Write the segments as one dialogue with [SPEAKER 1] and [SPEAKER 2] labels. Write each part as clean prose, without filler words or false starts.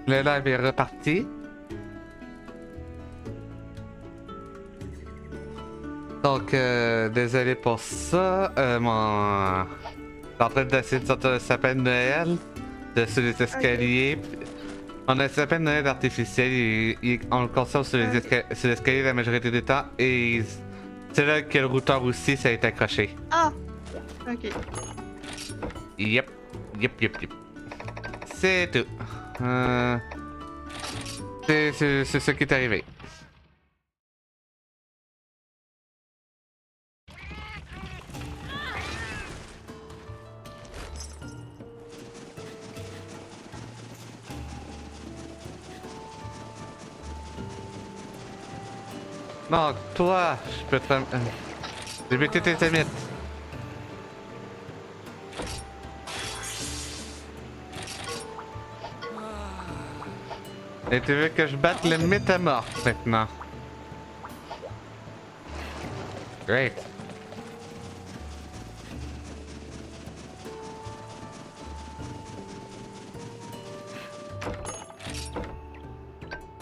[SPEAKER 1] Le live est reparti. Donc, désolé pour ça. Je suis en train d'essayer de sortir le sapin de Noël sur les escaliers. On a un sapin de Noël artificiel. On le conserve sur sur l'escalier la majorité du temps. Et c'est là que le routeur aussi, ça a été accroché.
[SPEAKER 2] Ah! Ok.
[SPEAKER 1] Yep. C'est tout. C'est ce qui est arrivé. Non, toi, je peux te... J'ai buté tes limites. Et tu veux que je batte le métamorphe maintenant? Great.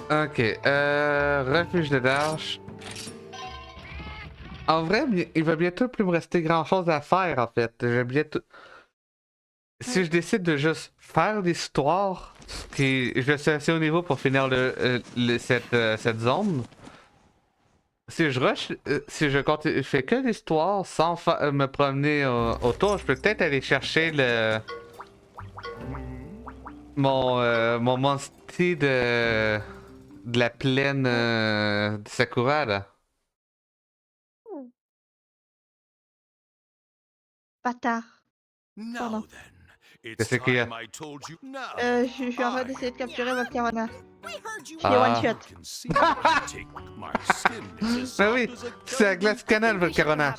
[SPEAKER 1] Ok, refuge de Darche. En vrai, il va bientôt plus me rester grand chose à faire en fait. Je vais bientôt... Si je décide de juste faire l'histoire, je suis assez au niveau pour finir cette zone. Si je rush, si je continue, je fais que l'histoire sans me promener autour, je peux peut-être aller chercher mon monster de la plaine de Sakura là.
[SPEAKER 2] Bâtard. Pardon.
[SPEAKER 1] Qu'est-ce qu'il y a?
[SPEAKER 2] Je suis en train d'essayer de capturer Volcarona. Je l'ai
[SPEAKER 1] Ah.
[SPEAKER 2] one-shot.
[SPEAKER 1] Ben oui, c'est la glace canal, Volcarona.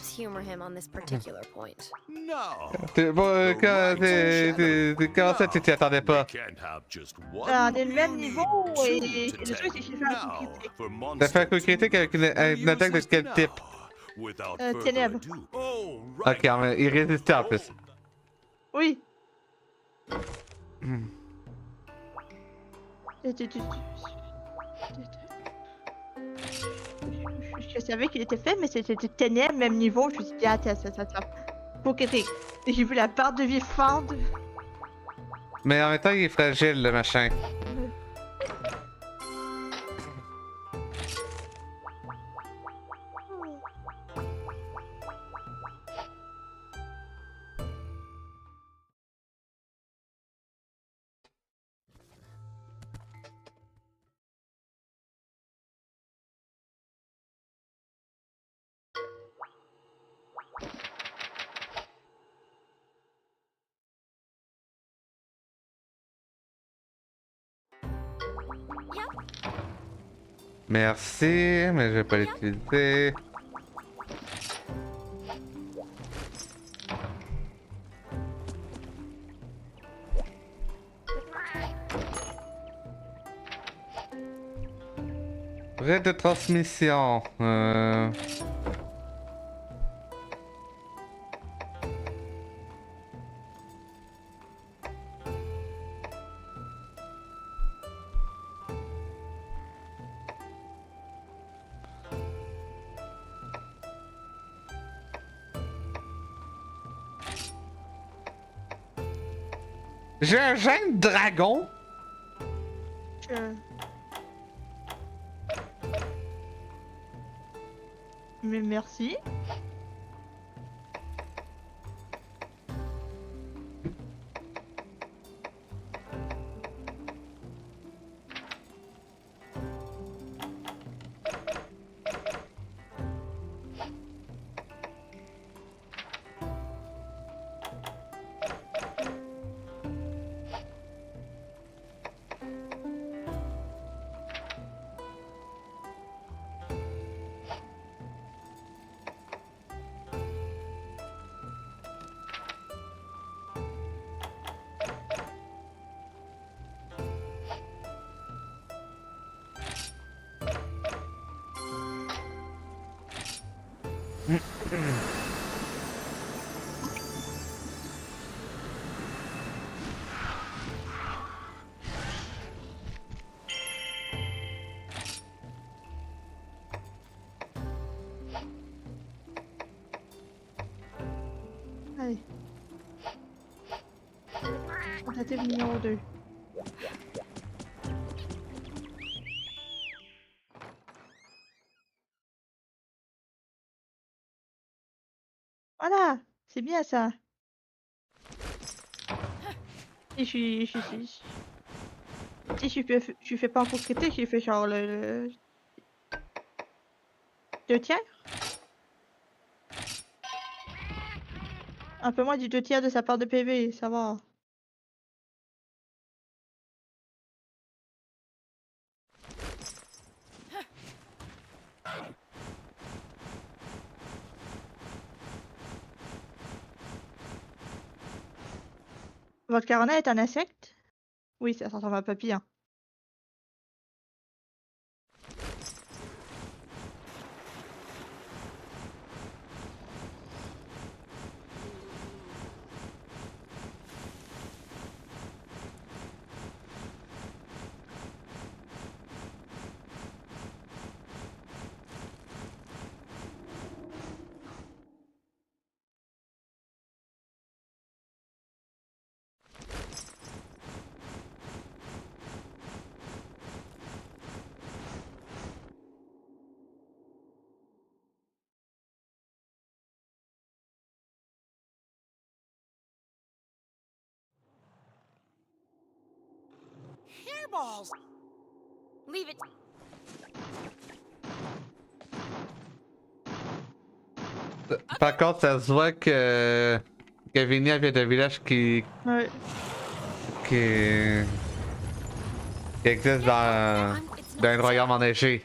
[SPEAKER 1] Bon, comment ça tu t'y attendais pas?
[SPEAKER 2] On est le même niveau et le truc c'est que j'ai fait un coup critique.
[SPEAKER 1] T'as fait un coup critique avec une attaque de quel type?
[SPEAKER 2] Ténèbres.
[SPEAKER 1] Ok, mais il résistait en plus.
[SPEAKER 2] Oui.
[SPEAKER 1] Hmm.
[SPEAKER 2] Je savais qu'il était fait, mais c'était ténèbres, même niveau. Je me suis dit, attends, ça. Faut que t'aies. J'ai vu la barre de vie fendre.
[SPEAKER 1] Mais en même temps, il est fragile, le machin. Merci, mais je vais pas l'utiliser. Raid de transmission. J'ai un gène dragon.
[SPEAKER 2] Mais merci. tentative numéro 2. Voilà! C'est bien ça! Et je fais pas un coup critique, j'ai fait genre le 2 tiers? Un peu moins du 2 tiers de sa part de PV, ça va. Votre carnet est un insecte? Oui, ça ressemble à un papillon.
[SPEAKER 3] Hairballs! Leave it.
[SPEAKER 1] Par contre, ça se voit que Vinny vient d'un village
[SPEAKER 2] Ouais.
[SPEAKER 1] qui, qui existe dans un royaume enneigé.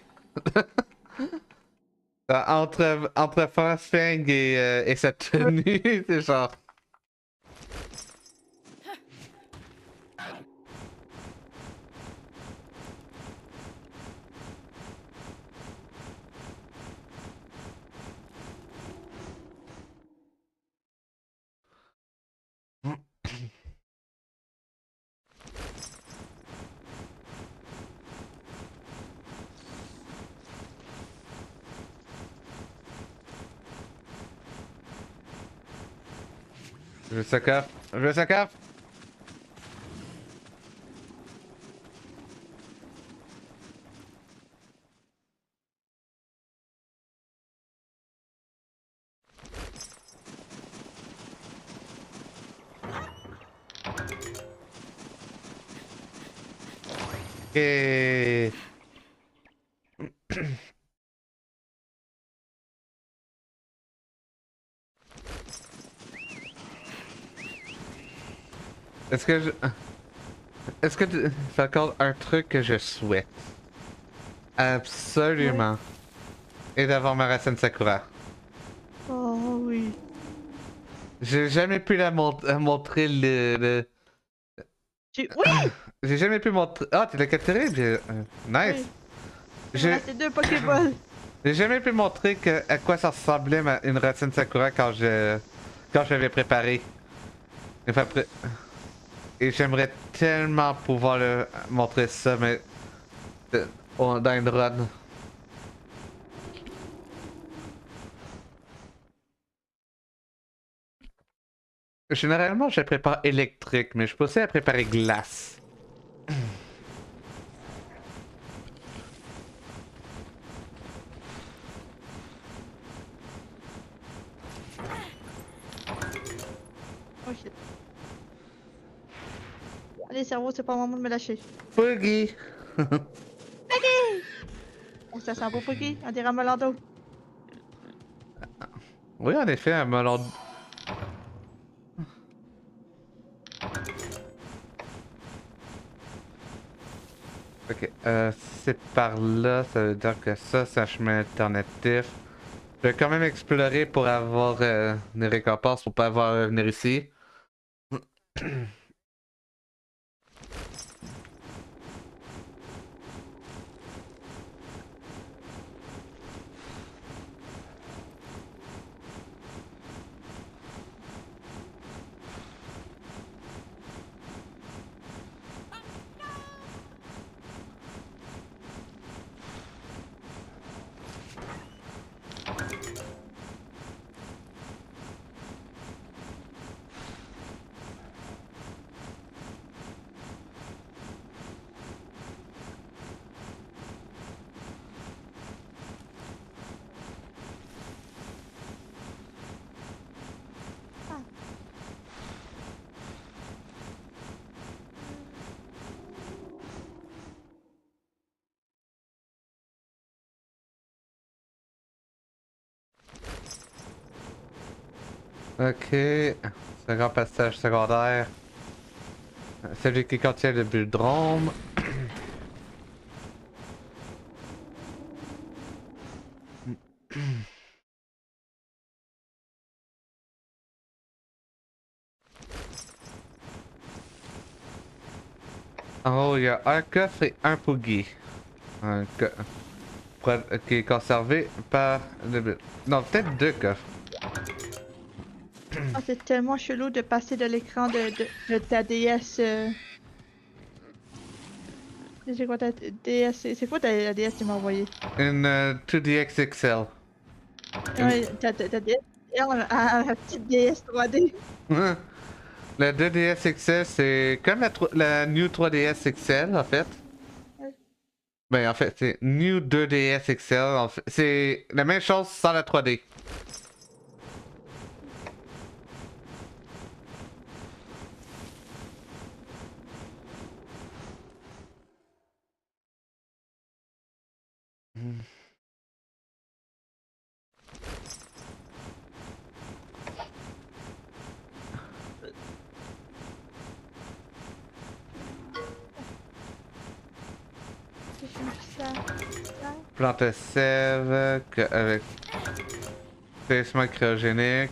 [SPEAKER 1] Entre Frostfang et cette tenue, c'est genre. Je s'accaphe. Je s'accaphe. Et... Est-ce que je... Est-ce que c'est encore un truc que je souhaite? Absolument. Et d'avoir ma racine Sakura.
[SPEAKER 2] Oh oui.
[SPEAKER 1] J'ai jamais pu montrer
[SPEAKER 2] Oui!
[SPEAKER 1] J'ai jamais pu montrer... Ah, tu l'as capturé? Nice.
[SPEAKER 2] Oui. Il me restait 2 Pokéballs.
[SPEAKER 1] J'ai jamais pu montrer à quoi ça ressemblait une racine Sakura quand je l'avais préparé. Et j'aimerais tellement pouvoir le montrer ça, mais dans une run. Généralement, je prépare électrique, mais je peux aussi la préparer glace.
[SPEAKER 2] Oh shit. Allez, cerveau, c'est pas le moment de me lâcher.
[SPEAKER 1] Puggy!
[SPEAKER 2] Oh, ça sent un beau Poké, on dirait un Molando.
[SPEAKER 1] Oui, en effet, un melon. Ok, si c'est par là, ça veut dire que ça, c'est un chemin alternatif. Je vais quand même explorer pour avoir des récompenses pour pas avoir à venir ici. Ok. Second passage secondaire. Celui qui contient le buldrome. En haut, il y a un coffre et un poogie. Qui est conservé par le... Non, peut-être deux coffres.
[SPEAKER 2] Ah, c'est tellement chelou de passer de l'écran de ta DS. C'est quoi ta DS? C'est quoi ta DS que tu m'as envoyé?
[SPEAKER 1] Une 2DX XL.
[SPEAKER 2] Ouais, ta DS à la petite DS 3D.
[SPEAKER 1] La 2DS XL, c'est comme la New 3DS XL en fait.
[SPEAKER 2] Ouais.
[SPEAKER 1] Ben en fait, c'est New 2DS XL. En fait. C'est la même chose sans la 3D.
[SPEAKER 2] Ça.
[SPEAKER 1] Plante de sève avec traitement cryogénique.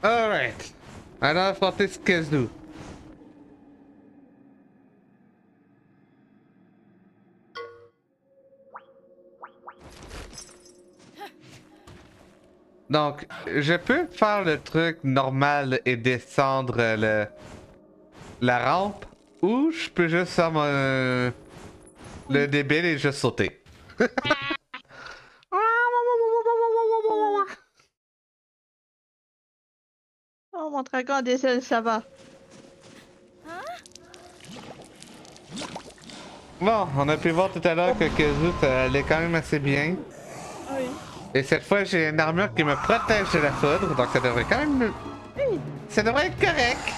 [SPEAKER 1] Alright. Alors affronter ce Kazoo. Donc, je peux faire le truc normal et descendre la rampe, ou je peux juste faire le débile et juste sauter.
[SPEAKER 2] Oh, mon dragon à diesel, ça va.
[SPEAKER 1] Bon, on a pu voir tout à l'heure que Kazoo allait quand même assez bien.
[SPEAKER 2] Oui.
[SPEAKER 1] Et cette fois, j'ai une armure qui me protège de la foudre, donc ça devrait quand même...
[SPEAKER 2] Oui.
[SPEAKER 1] Ça devrait être correct.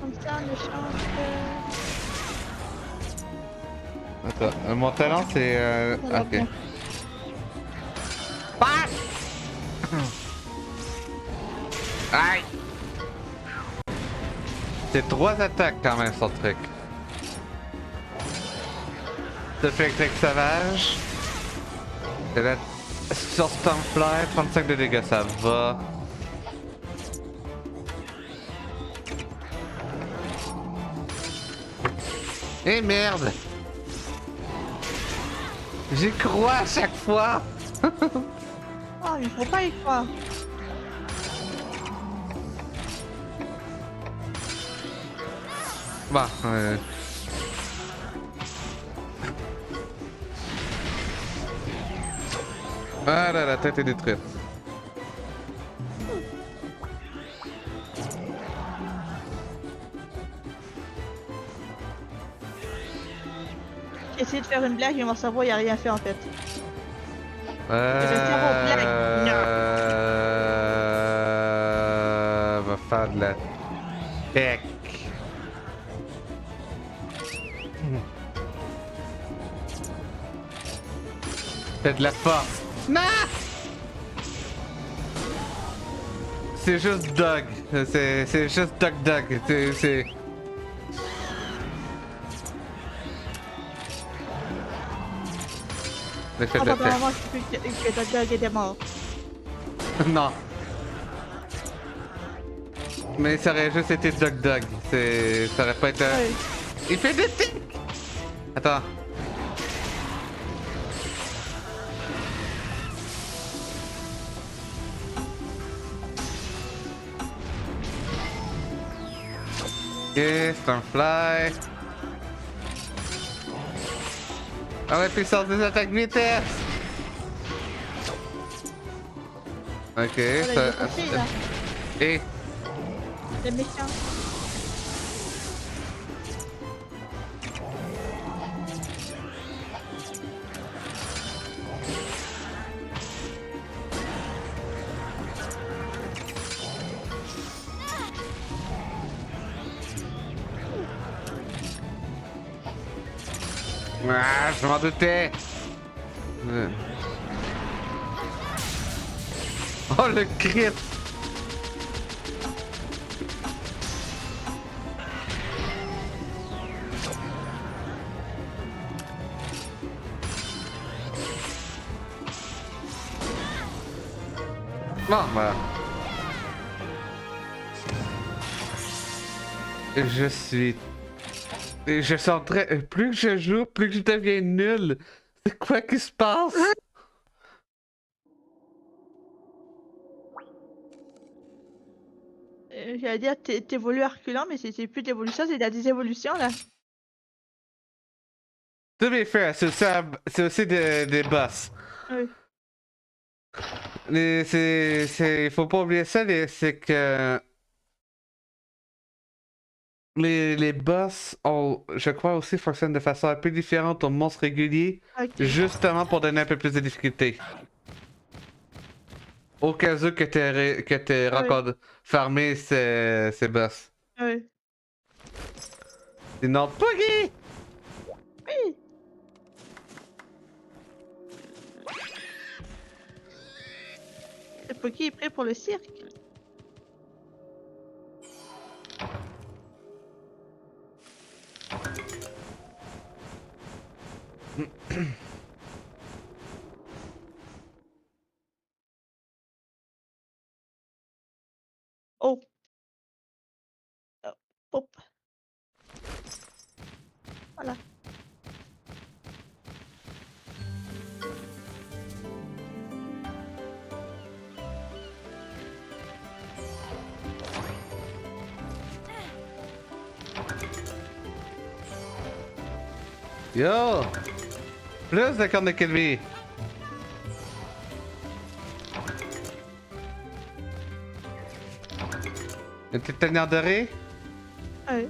[SPEAKER 2] Comme ça, on échange
[SPEAKER 1] Attends, mon talent c'est...
[SPEAKER 2] Ça va
[SPEAKER 1] ok.
[SPEAKER 2] bien.
[SPEAKER 1] Aïe! C'est 3 attaques quand même son truc. Touche électrique sauvage. Et là, sur Stormfly, 35 de dégâts, ça va. Eh merde! J'y crois à chaque fois!
[SPEAKER 2] Oh, il faut pas y croire.
[SPEAKER 1] Bah, Ah là, la tête est détruite.
[SPEAKER 2] J'ai essayé de faire une blague, mais mon cerveau, il a rien fait en fait.
[SPEAKER 1] Va faire de la tech. Fais de la force. Non! C'est juste Doug. C'est juste Doug. C'est... L'effet de la tech.
[SPEAKER 2] Apparemment, je sais plus que Doug était mort.
[SPEAKER 1] Non. Mais ça aurait juste été Doug. Ça aurait pas été...
[SPEAKER 2] Ouais.
[SPEAKER 1] Il fait des tics! Attends. Ok, Stormfly. Ah ouais, puissance des attaques vitesse! Ok,
[SPEAKER 2] Voilà, il est sorti, là.
[SPEAKER 1] Et...
[SPEAKER 2] Le méchant.
[SPEAKER 1] Ah, je m'en doutais! Oh, le crit! Bon, bah. Je suis. Je suis en train. Plus que je joue, plus que je deviens nul. C'est quoi qui se passe?
[SPEAKER 2] J'allais dire t'évolues à reculant, mais c'est plus d'évolution, c'est de la désévolution là.
[SPEAKER 1] To be fair, c'est aussi des boss.
[SPEAKER 2] Oui.
[SPEAKER 1] Faut pas oublier ça, c'est que les boss, je crois aussi, fonctionnent de façon un peu différente aux monstres réguliers,
[SPEAKER 2] Ok.
[SPEAKER 1] justement pour donner un peu plus de difficulté. Au cas où que t'aies
[SPEAKER 2] Ah oui.
[SPEAKER 1] farmé ces boss.
[SPEAKER 2] Oui.
[SPEAKER 1] Sinon, Puggy!
[SPEAKER 2] Oui. Le Poké est prêt pour le cirque. Oh. Oh. Hop. Voilà.
[SPEAKER 1] Yo! Plus de cornes de Kelby! Une petite tanière dorée?
[SPEAKER 2] Ah oui.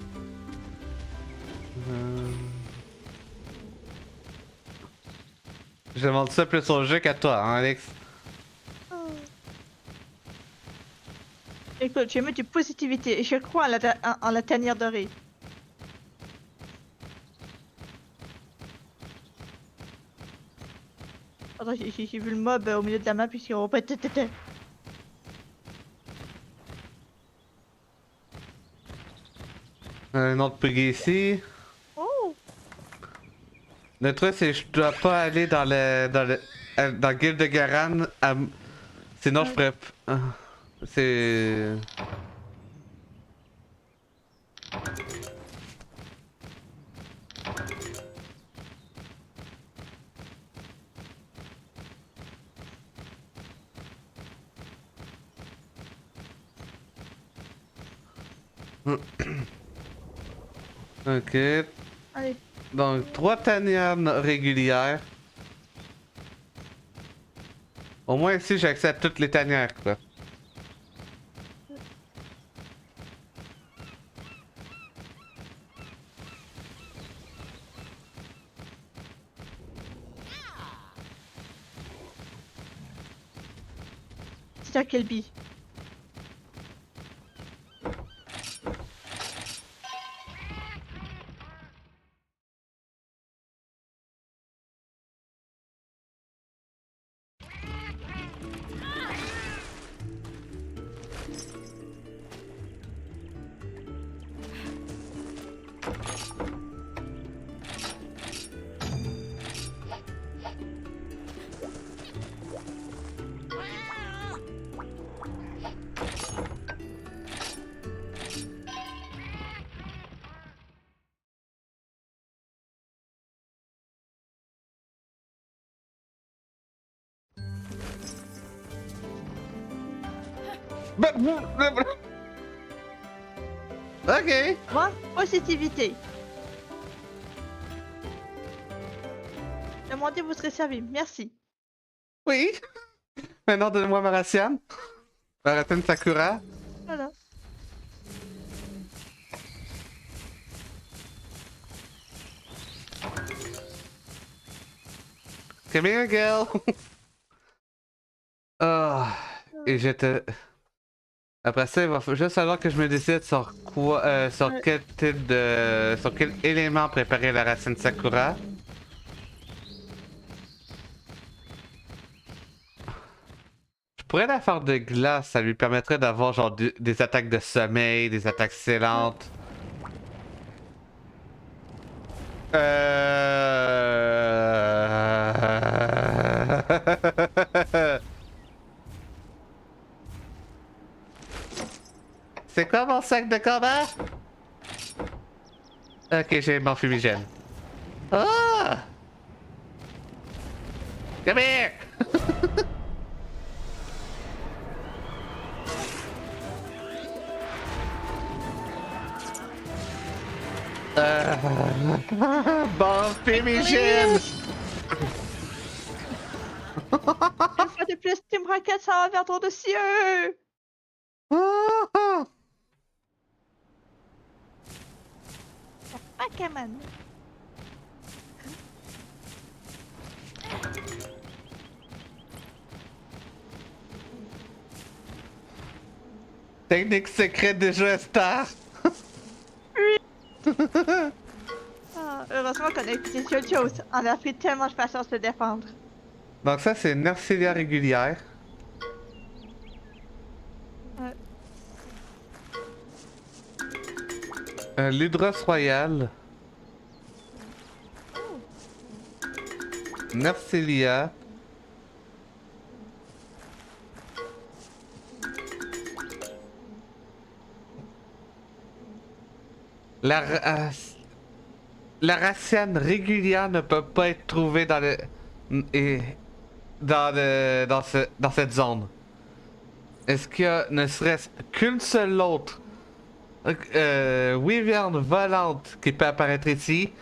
[SPEAKER 1] Je demande ça plus au jeu qu'à toi, hein, Alex?
[SPEAKER 2] Oh. Écoute, je mets du positivité et je crois en la tanière dorée. Attends, j'ai vu le mob au milieu de la map puisqu'il repète.
[SPEAKER 1] Un autre Puggy ici.
[SPEAKER 2] Oh.
[SPEAKER 1] Le truc, c'est que je dois pas aller dans le guild de Garan, sinon je ferais. C'est. Ok.
[SPEAKER 2] Allez.
[SPEAKER 1] Donc, 3 tanières régulières. Au moins ici, j'accepte toutes les tanières, quoi.
[SPEAKER 2] C'est un Kelby.
[SPEAKER 1] Ok.
[SPEAKER 2] Moi, positivité. Demandez, vous serez servi. Merci.
[SPEAKER 1] Oui. Maintenant, donne-moi ma ration. Ma ration Sakura.
[SPEAKER 2] Voilà.
[SPEAKER 1] Come here, girl. Ah. Et Après ça, il va juste falloir que je me décide sur quoi, sur quel type de, sur quel élément préparer la racine Sakura. pourrais la faire de glace, ça lui permettrait d'avoir genre des attaques de sommeil, des attaques scellantes. C'est quoi mon sac de combat? Ok, j'ai mon fumigène. Ah! Come here! Bon fumigène!
[SPEAKER 2] Une fois de plus, Team Rocket s'en va vers ton dossier! Pokémon!
[SPEAKER 1] Technique secrète de jeu Star!
[SPEAKER 2] Ah, heureusement qu'on a écouté Jojo's. On a pris tellement de patience de défendre.
[SPEAKER 1] Donc ça c'est Nercilia régulière. Un Ludros royal. Nercilia. La raciane régulière ne peut pas être trouvée dans dans cette zone. Est-ce qu'il y a ne serait-ce qu'une seule autre wyvern volante qui peut apparaître ici?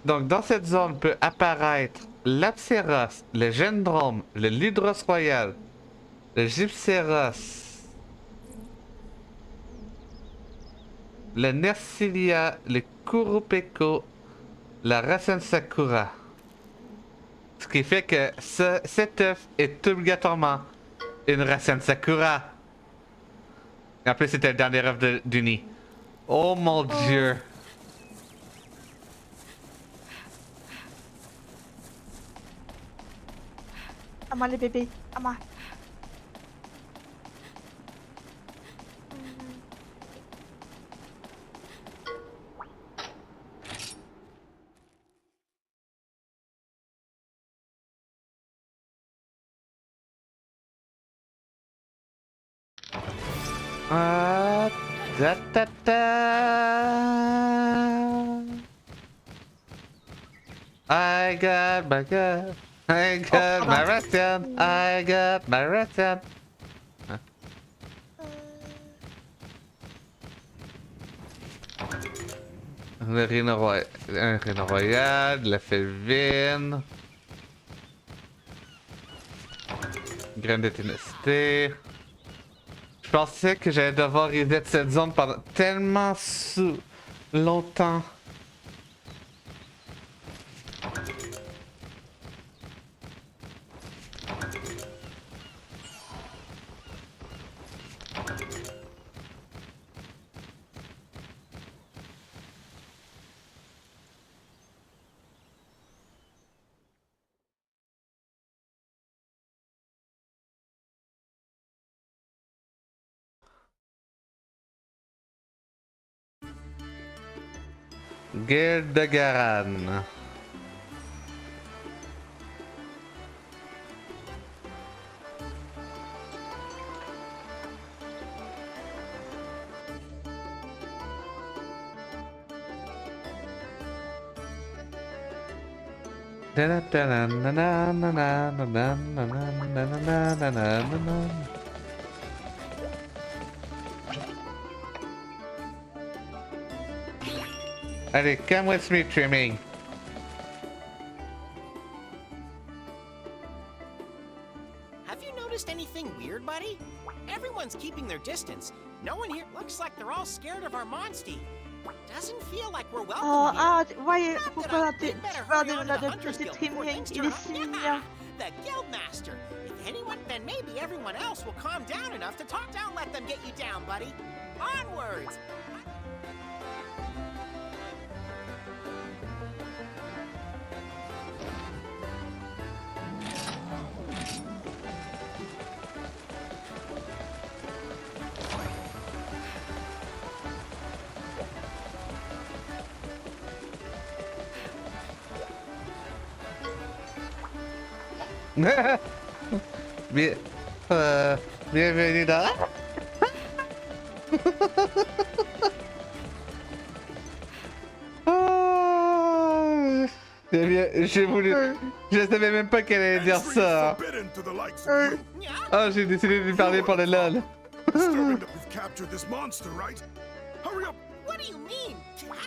[SPEAKER 1] Donc dans cette zone peut apparaître l'Apséros, le Gendrome, le Ludros royal, le Gypséros, le Nercilia, le Kurupeko, la Racine Sakura. Ce qui fait que cet œuf est obligatoirement une Racine Sakura. Et en plus, c'était le dernier œuf du nid. Oh mon dieu.
[SPEAKER 2] À moi les bébés, à moi.
[SPEAKER 1] Ah, ta ta ta. I got my gun. I got my ration. I got my ration. Le Rhino Royal, un Rhino Royal, de la Felvine. Graine de ténacité. Je pensais que j'allais devoir reset cette zone pendant tellement longtemps. Guilde de Garan. Allez, come with me, Trimming.
[SPEAKER 4] Have you noticed anything weird, buddy? Everyone's keeping their distance. No one here looks like they're all scared of our Monstie. Doesn't feel like we're welcome
[SPEAKER 2] Oh,
[SPEAKER 4] here.
[SPEAKER 2] ah, voyez,
[SPEAKER 4] Not
[SPEAKER 2] pourquoi
[SPEAKER 4] that
[SPEAKER 2] la
[SPEAKER 4] I- we'd better
[SPEAKER 2] faire
[SPEAKER 4] hurry
[SPEAKER 2] de
[SPEAKER 4] on to
[SPEAKER 2] la
[SPEAKER 4] the Hunter's
[SPEAKER 2] petite
[SPEAKER 4] Guild before
[SPEAKER 2] trimming,
[SPEAKER 4] things
[SPEAKER 2] il
[SPEAKER 4] turn
[SPEAKER 2] est
[SPEAKER 4] up.
[SPEAKER 2] si
[SPEAKER 4] Yeah,
[SPEAKER 2] mignon.
[SPEAKER 4] the Guildmaster. If anyone, then maybe everyone else will calm down enough to talk. Don't let them get you down, buddy. Onwards.
[SPEAKER 1] Bien... bienvenue dans... Ah, eh bien, j'ai voulu... Je savais même pas qu'elle allait dire ça.
[SPEAKER 5] Forbidden to the likes of you.
[SPEAKER 1] Ah, j'ai décidé de lui parler pour le LOL.
[SPEAKER 5] Disturbing that we've captured this monster, right? Hurry up!
[SPEAKER 4] What do you mean?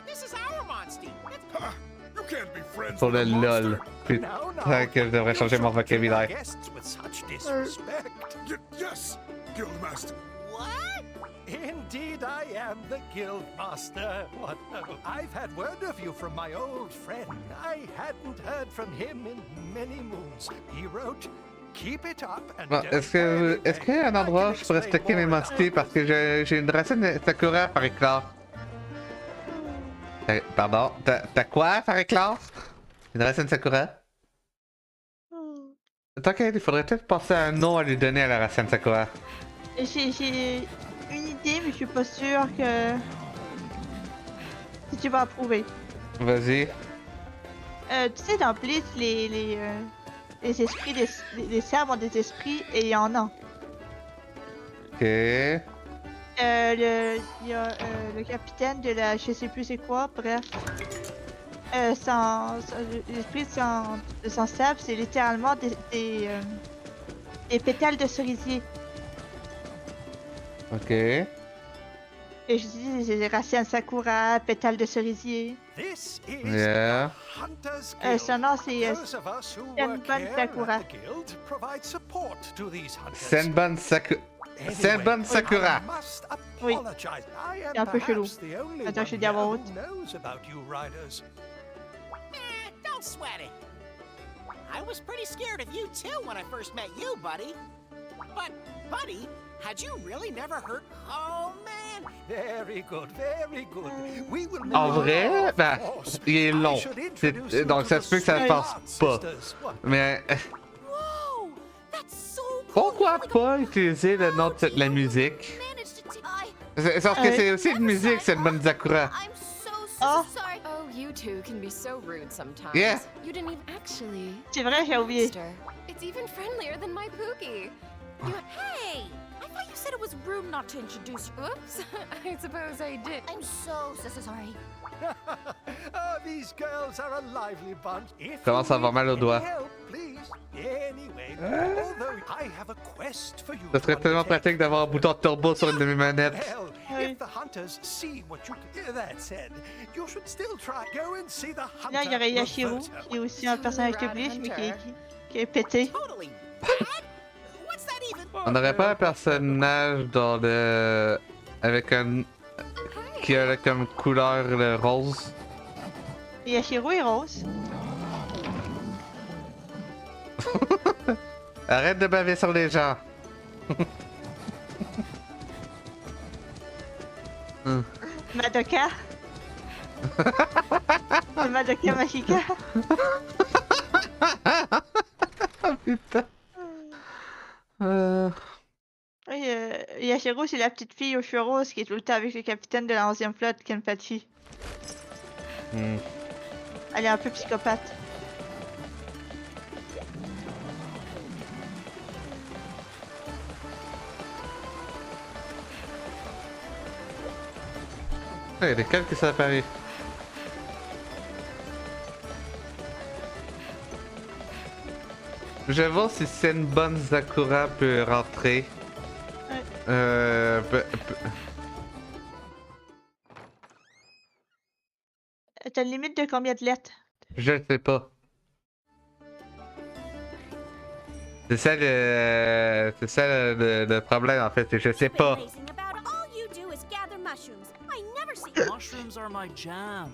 [SPEAKER 4] This is our Monstie.
[SPEAKER 5] Ha! You can't be friends
[SPEAKER 1] Pour
[SPEAKER 5] with
[SPEAKER 1] le
[SPEAKER 5] a monster.
[SPEAKER 1] LOL. Putain que je devrais changer mon vocabulaire.
[SPEAKER 4] Guests with such disrespect.
[SPEAKER 5] Yes, Guildmaster.
[SPEAKER 4] What?
[SPEAKER 6] Indeed, I am the Guildmaster. What? I've had word of you from my old friend. I hadn't heard from him in many moons. He wrote, "Keep it up and
[SPEAKER 1] Bon,
[SPEAKER 6] don't
[SPEAKER 1] est-ce qu'il y a un endroit où je pourrais stocker mes monsters parce que j'ai une racine Sakura par éclore. Pardon, t'as quoi par éclore? Une racine Sakura? Tant qu'à il faudrait peut-être penser à un nom à lui donner à la racine Sakura.
[SPEAKER 2] J'ai une idée, mais je suis pas sûre que si tu vas approuver.
[SPEAKER 1] Vas-y.
[SPEAKER 2] Tu sais, dans Blitz, les esprits, les serves ont des esprits et il y en a.
[SPEAKER 1] Ok.
[SPEAKER 2] Il y a le capitaine de la je sais plus c'est quoi, bref. L'esprit de son sable, c'est littéralement des pétales de cerisier.
[SPEAKER 1] Ok.
[SPEAKER 2] Et je dis des racines sakura, pétales de cerisier.
[SPEAKER 6] This is
[SPEAKER 1] Yeah.
[SPEAKER 6] the Hunters Guild.
[SPEAKER 2] Son nom c'est
[SPEAKER 6] Those of us who
[SPEAKER 2] Senban
[SPEAKER 6] work here
[SPEAKER 2] Sakura.
[SPEAKER 6] at the guild provide support to these hunters.
[SPEAKER 1] Senban Sakura.
[SPEAKER 6] Anyway,
[SPEAKER 1] Senban Sakura.
[SPEAKER 6] I must
[SPEAKER 2] Oui.
[SPEAKER 6] apologize. I am
[SPEAKER 2] C'est un peu chelou.
[SPEAKER 6] perhaps the only
[SPEAKER 2] Attends,
[SPEAKER 6] one
[SPEAKER 2] je dis à voix
[SPEAKER 6] here
[SPEAKER 2] haute.
[SPEAKER 6] who knows about you riders.
[SPEAKER 4] Don't sweat it. I was pretty scared of you too when I first met you, buddy. But, buddy, had you really never heard? Oh man,
[SPEAKER 6] Very good, very good. We will
[SPEAKER 1] En
[SPEAKER 6] make
[SPEAKER 1] vrai,
[SPEAKER 6] of
[SPEAKER 1] ben,
[SPEAKER 6] course.
[SPEAKER 1] il est
[SPEAKER 6] I
[SPEAKER 1] long.
[SPEAKER 6] should
[SPEAKER 1] C'est-
[SPEAKER 6] introduce you
[SPEAKER 1] donc
[SPEAKER 6] to
[SPEAKER 1] ça
[SPEAKER 6] the
[SPEAKER 1] se peut que ça
[SPEAKER 6] Smart
[SPEAKER 1] passe pas.
[SPEAKER 6] Sisters. What?
[SPEAKER 1] Mais
[SPEAKER 3] Whoa! That's so cool!
[SPEAKER 1] pourquoi
[SPEAKER 3] Like a
[SPEAKER 1] pas utiliser le nom de la musique?
[SPEAKER 3] managed to
[SPEAKER 1] Sauf que c'est aussi une musique, Senban Sakura.
[SPEAKER 3] I'm so
[SPEAKER 2] Oh.
[SPEAKER 3] sorry.
[SPEAKER 7] Oh, you two can be so rude sometimes.
[SPEAKER 1] Yeah.
[SPEAKER 7] You didn't even actually.
[SPEAKER 2] c'est vrai, j'ai oublié.
[SPEAKER 7] Monster. It's even friendlier than my Pookie.
[SPEAKER 3] Hey! I thought you said it was rude not to introduce you.
[SPEAKER 7] Oops. I suppose I did.
[SPEAKER 3] I'm so sorry.
[SPEAKER 6] Oh, these girls are a lively bunch. If
[SPEAKER 1] Commence
[SPEAKER 6] you
[SPEAKER 1] à avoir
[SPEAKER 6] need
[SPEAKER 1] mal aux
[SPEAKER 6] any
[SPEAKER 1] doigts.
[SPEAKER 6] help, please. Anyway, although I have a quest for you
[SPEAKER 1] Ça
[SPEAKER 6] to
[SPEAKER 1] serait tellement
[SPEAKER 6] undertake.
[SPEAKER 1] pratique d'avoir un bouton turbo sur une de mes manettes.
[SPEAKER 6] Hell,
[SPEAKER 2] Oui.
[SPEAKER 6] if the hunters see what you that said, you should still try. Go and see the hunter.
[SPEAKER 2] Là, il y aurait Yashiro, qui est aussi un personnage de Bleach, mais qui est pété.
[SPEAKER 4] totally bad. What's that even?
[SPEAKER 1] On n'aurait pas un personnage dans le... avec un... qui a comme couleur le rose.
[SPEAKER 2] Et Yashiro est rose.
[SPEAKER 1] Arrête de baver sur les gens.
[SPEAKER 2] Madoka. C'est Madoka Mashika.
[SPEAKER 1] Oh putain.
[SPEAKER 2] Oui, Yashiro, c'est la petite fille aux cheveux roses qui est tout le temps avec le capitaine de la 11e flotte, Kenpachi. Elle est un peu psychopathe.
[SPEAKER 1] Il y a des calques qui sont apparus. Je vais voir si Senban Sakura peut rentrer.
[SPEAKER 2] Ouais. T'as une limite de combien de lettres?
[SPEAKER 1] Je ne sais pas. C'est ça le problème en fait, c'est que je sais pas.
[SPEAKER 3] Amazing about it. All you do is gather mushrooms. I never see
[SPEAKER 8] Mushrooms are my jam.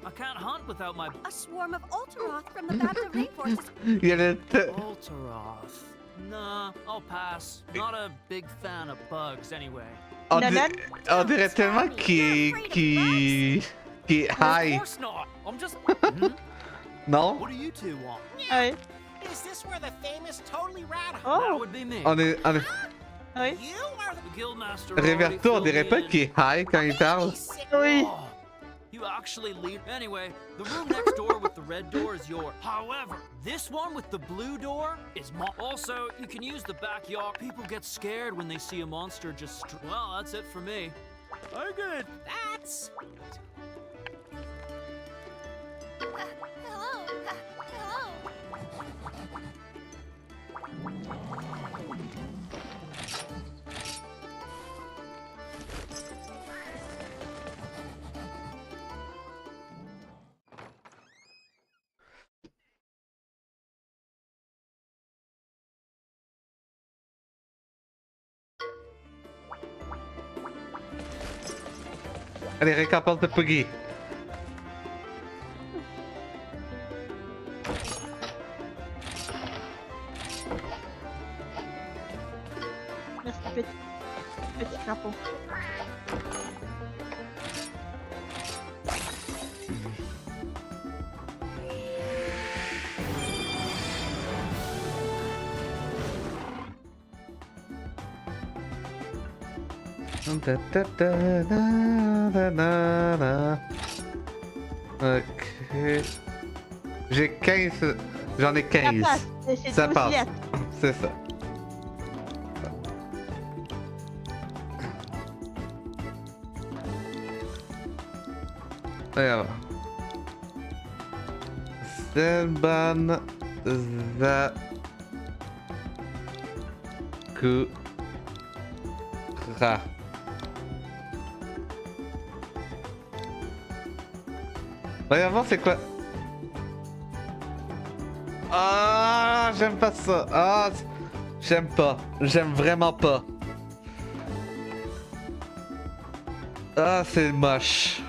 [SPEAKER 8] I can't hunt without my
[SPEAKER 3] a swarm of Ultaroth from the Bapta rainforest.
[SPEAKER 1] Il y a le
[SPEAKER 8] Ultaroth. Nah, I'll pass. Not a big fan of bugs anyway.
[SPEAKER 1] on,
[SPEAKER 2] Nanan?
[SPEAKER 1] on dirait tellement qu'il est
[SPEAKER 8] Of
[SPEAKER 1] high.
[SPEAKER 8] course not. I'm just. Hmm?
[SPEAKER 1] Non?
[SPEAKER 8] What do you two want?
[SPEAKER 2] Ouais.
[SPEAKER 4] Is this where the famous totally rad?
[SPEAKER 8] That
[SPEAKER 2] Oh!
[SPEAKER 8] would be me.
[SPEAKER 1] On est
[SPEAKER 2] Oui.
[SPEAKER 4] You are the
[SPEAKER 8] The guildmaster.
[SPEAKER 1] Reverto, on
[SPEAKER 8] already
[SPEAKER 1] dirait
[SPEAKER 8] filled
[SPEAKER 1] pas
[SPEAKER 8] me
[SPEAKER 1] qu'il est high quand il parle.
[SPEAKER 4] sick.
[SPEAKER 2] Oui.
[SPEAKER 8] Oh, You actually lead. Anyway, the room next door with the red door is yours. However, this one with the blue door is mine. Also, you can use the backyard. People get scared when they see a monster just. Well, that's it for me. I'm good.
[SPEAKER 4] That's
[SPEAKER 3] Hello. Hello.
[SPEAKER 1] Allez, récompense de Puggy.
[SPEAKER 2] Merci, petit crapaud.
[SPEAKER 1] Da, da, da, da, da, da, da. Ok. J'ai 15. J'en ai
[SPEAKER 2] Ça
[SPEAKER 1] 15.
[SPEAKER 2] passe. C'est
[SPEAKER 1] Ça
[SPEAKER 2] aussi
[SPEAKER 1] passe.
[SPEAKER 2] lettre.
[SPEAKER 1] C'est ça. Alors. Selban za Kura. Voyons voir c'est quoi. Ah, j'aime pas ça. Ah, j'aime pas. J'aime vraiment pas. Ah, c'est moche.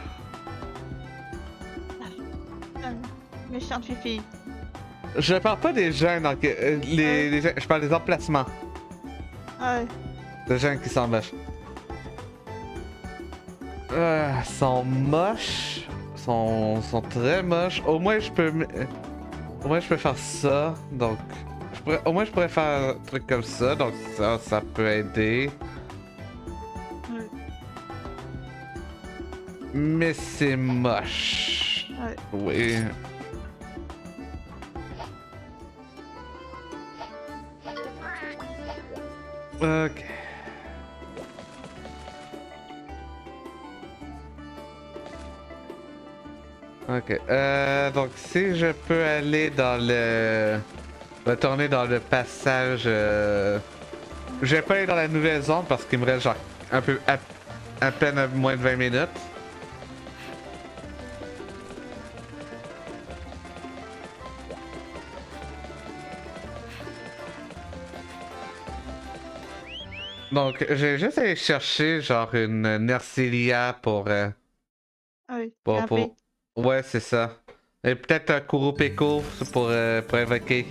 [SPEAKER 2] Méchante fille.
[SPEAKER 1] Je parle pas des gens dans les gens, je parle des emplacements.
[SPEAKER 2] Ouais.
[SPEAKER 1] Des gens qui sont moches. Sont moches. Sont très moches. Au moins je peux faire ça. Donc au moins je pourrais faire un truc comme ça. Donc ça peut aider.
[SPEAKER 2] Ouais.
[SPEAKER 1] Mais c'est moche.
[SPEAKER 2] Ouais.
[SPEAKER 1] Oui. Ok. Ok. Donc si je peux aller dans le... Retourner dans le passage... Je vais pas aller dans la nouvelle zone parce qu'il me reste genre un peu... à peine moins de 20 minutes. Donc, j'ai juste allé chercher genre une Nercilia pour...
[SPEAKER 2] Ouais.
[SPEAKER 1] pour... Ouais, c'est ça. Et peut-être un Kurupeko pour invoquer.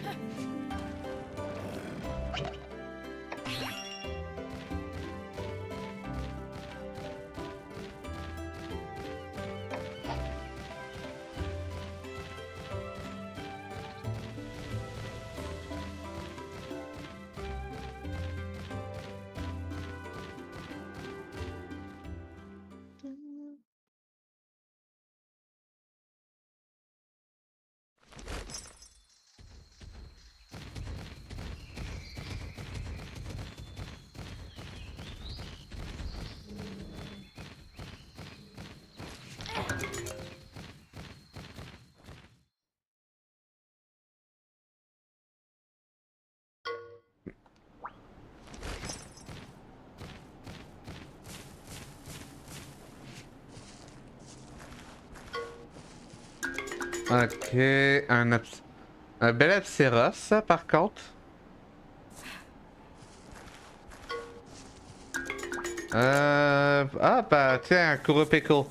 [SPEAKER 1] Ok, un bel Apséros, ça, par contre. Ah, bah, tiens, un Kurupeko.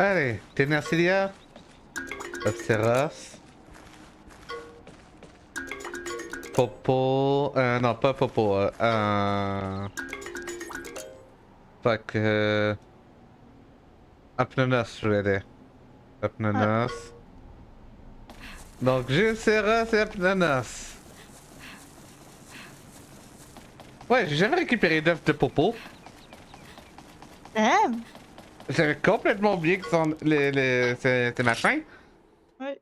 [SPEAKER 1] Allez, Tenacilia. Obsteros. Popo. Non, pas Popo. Fuck. Apnonos, je voulais dire. Apnonos. Donc, Gilceros et Apnonos. Ouais, j'ai jamais récupéré d'œufs de Popo.
[SPEAKER 2] Damn!
[SPEAKER 1] J'avais complètement oublié que c'était machin.
[SPEAKER 2] Ouais.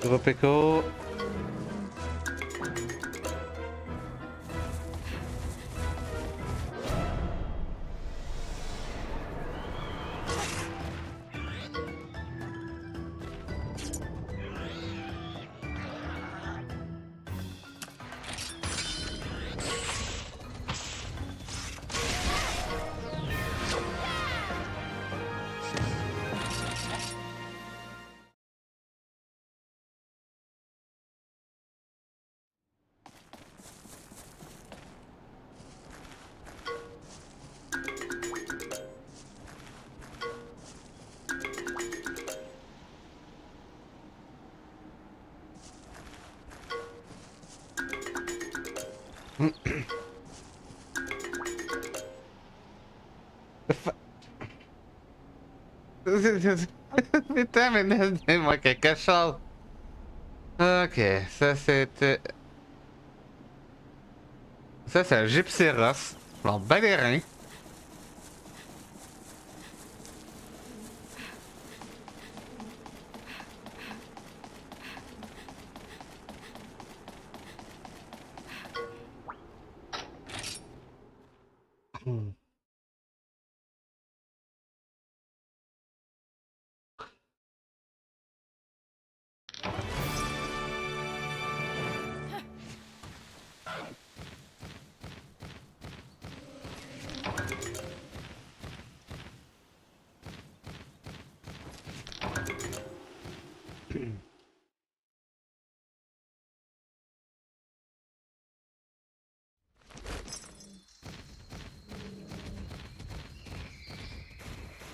[SPEAKER 1] Groupe Echo. Putain, mais laissez-moi quelque chose. Ok, ça c'était. Ça c'est un Gypséros. Alors, ben les reins.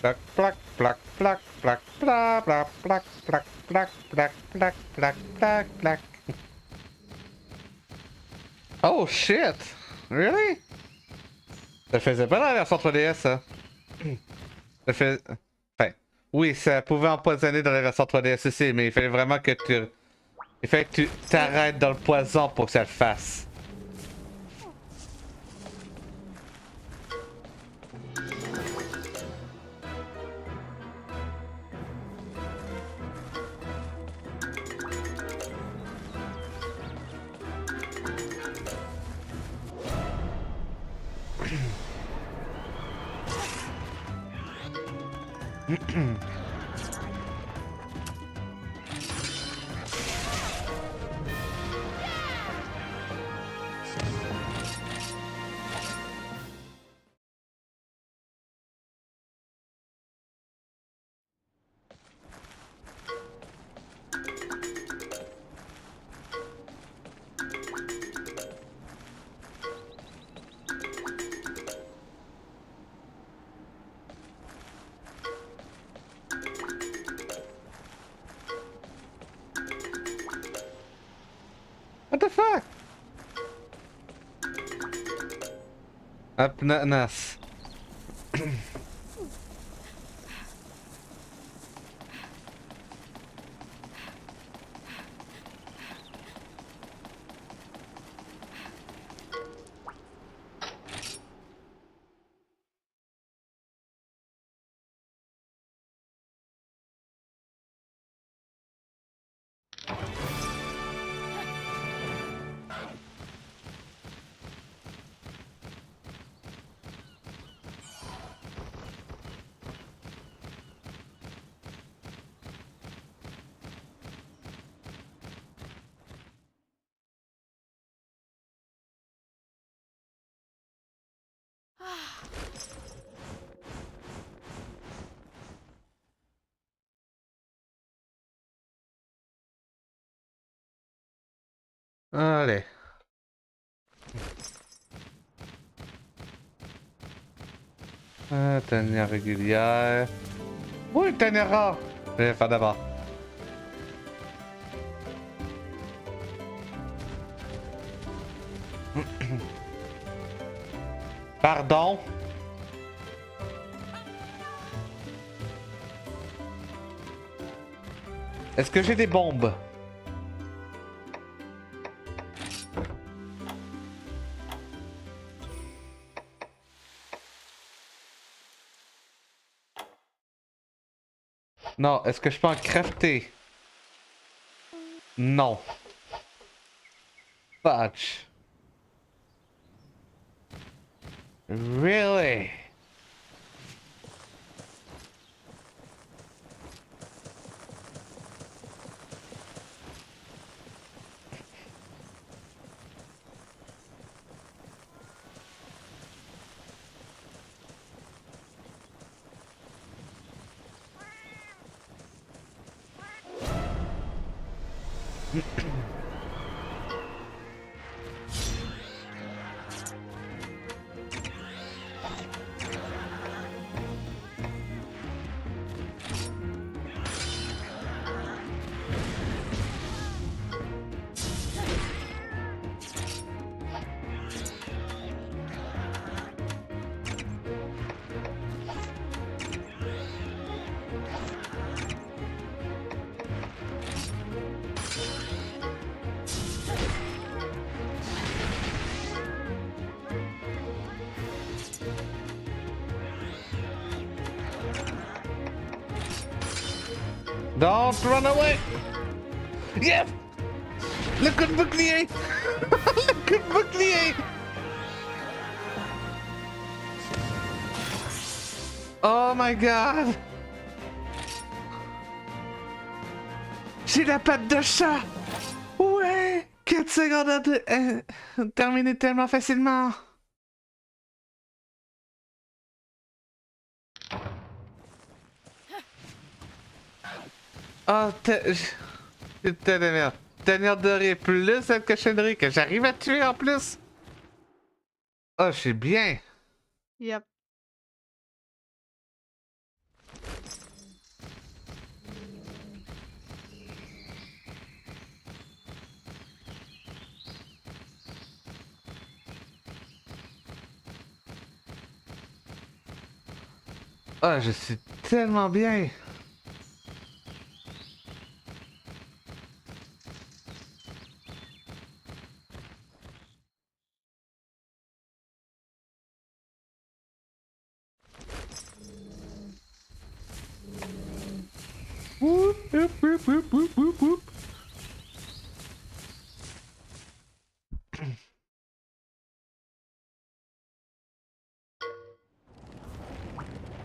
[SPEAKER 1] Plac, plac, plac, plac, plac, plac, plac, plac, plac, plac, plac, plac, plac, plac, plac. Oh shit! Really? Ça le faisait pas dans la version 3DS, ça. Ça fait... Enfin, oui, ça pouvait empoisonner dans la version 3DS aussi, mais il fallait vraiment que tu... Il fallait que tu t'arrêtes dans le poison pour que ça le fasse. What the fuck? Apnanas. Allez. Tanière régulière. Oui, tanière rare. Je vais faire d'abord. Pardon. Est-ce que j'ai des bombes? Non, est-ce que je peux en crafter? Non. Fudge. Really? Don't run away! Yes! Le coup de bouclier! Le coup de bouclier! Oh my god! J'ai la patte de chat! Ouais! 4 secondes à terminer tellement facilement! Oh, putain de merde. Tanière dorée plus cette cochonnerie que j'arrive à tuer en plus. Oh, je suis bien.
[SPEAKER 2] Yep.
[SPEAKER 1] Oh, je suis tellement bien. Whoop, whoop, whoop, whoop, whoop, whoop, whoop.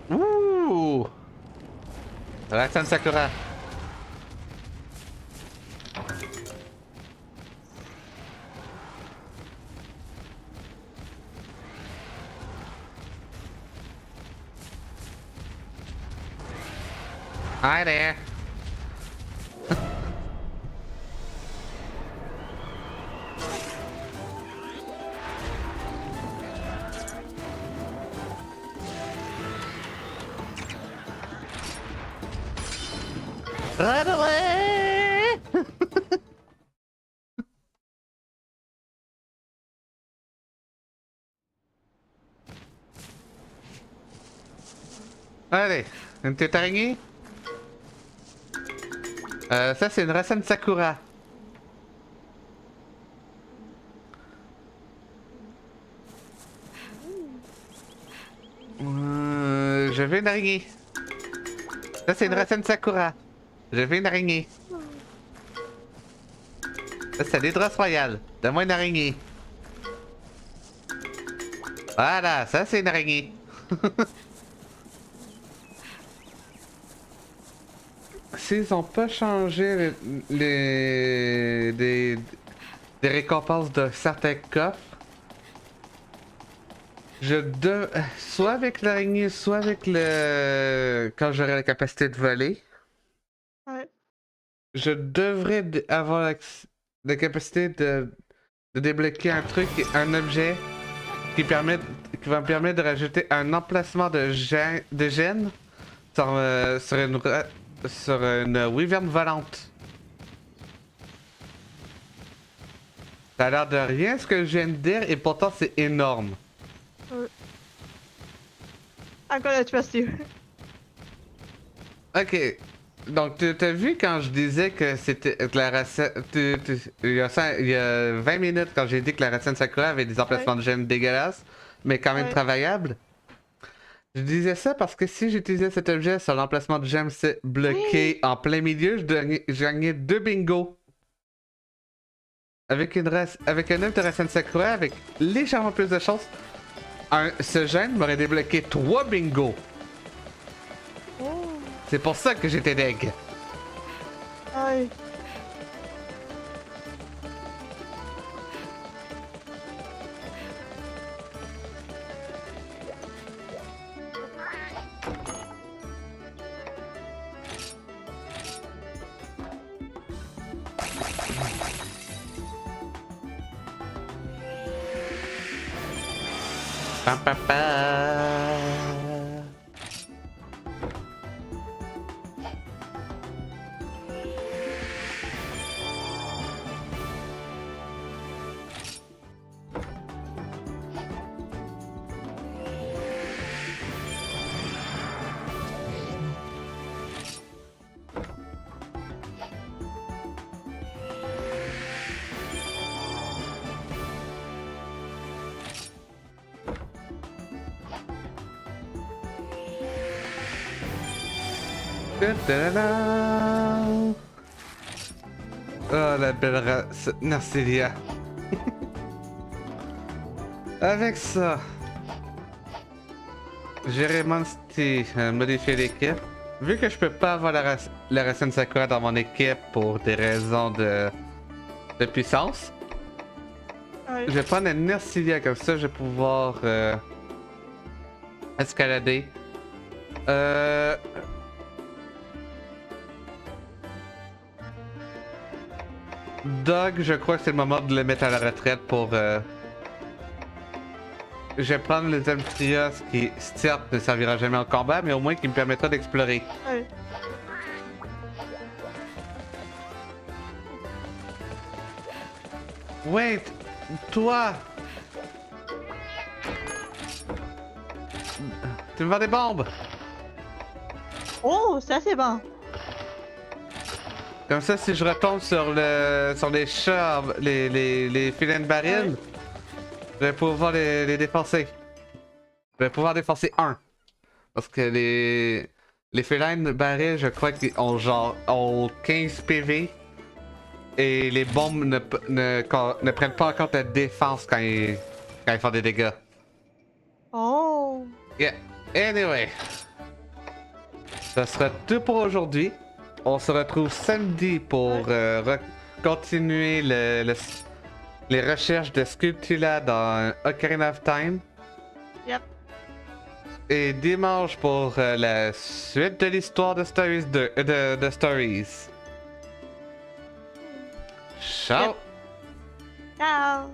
[SPEAKER 1] Ouh! Roxane Sakura. Hi there. Run away! Allez, une petite araignée? Ça c'est une Roxane Sakura. Je veux une araignée. Ça c'est une Roxane Sakura. Je veux une araignée. Ça c'est l'Hydros Royal. Donne-moi une araignée. Voilà, ça c'est une araignée. S'ils ont pas changé des récompenses de certains coffres, Soit avec l'araignée, soit avec le... Quand j'aurai la capacité de voler.
[SPEAKER 2] Ouais.
[SPEAKER 1] Je devrais avoir la capacité de débloquer un truc, un objet qui va me permettre de rajouter un emplacement de gènes sur une wyvern volante. Ça a l'air de rien ce que je viens de dire et pourtant c'est énorme.
[SPEAKER 2] I'm gonna trust you.
[SPEAKER 1] Ok. Donc, t'as vu quand je disais que c'était que la recette. Il y a 20 minutes, quand j'ai dit que la recette Sakura avait des emplacements de gemmes dégueulasses, mais quand même travaillables. Je disais ça parce que si j'utilisais cet objet sur l'emplacement de gemmes bloqué en plein milieu, je gagnais 2 bingos. Avec un œuf de recette Sakura, avec légèrement plus de chance, ce gemme m'aurait débloqué 3 bingos. C'est pour ça que j'étais deg.
[SPEAKER 2] Ouais.
[SPEAKER 1] Pa, pa, pa. Oh la belle race. Narcilia. Avec ça, gérer Monster, modifier l'équipe. Vu que je peux pas avoir la racine Sakura dans mon équipe pour des raisons de puissance,
[SPEAKER 2] Ouais.
[SPEAKER 1] je vais prendre un Narcilia comme ça, je vais pouvoir escalader. Doug, je crois que c'est le moment de le mettre à la retraite pour... Je vais prendre le Zamtrios qui, certes, ne servira jamais en combat, mais au moins qui me permettra d'explorer.
[SPEAKER 2] Ouais.
[SPEAKER 1] Wait! Toi! Tu me vends des bombes!
[SPEAKER 2] Oh, ça c'est bon.
[SPEAKER 1] Comme ça, si je retombe sur les chats, les filets de baril, je vais pouvoir les défoncer. Je vais pouvoir défoncer un. Parce que les félins de baril, je crois qu'ils ont genre 15 PV. Et les bombes ne prennent pas en compte la défense quand ils font des dégâts.
[SPEAKER 2] Oh.
[SPEAKER 1] Yeah. Anyway. Ça sera tout pour aujourd'hui. On se retrouve samedi pour continuer les recherches de Sculptula dans Ocarina of Time.
[SPEAKER 2] Yep.
[SPEAKER 1] Et dimanche pour la suite de l'histoire de Stories de Stories. Ciao!
[SPEAKER 2] Ciao.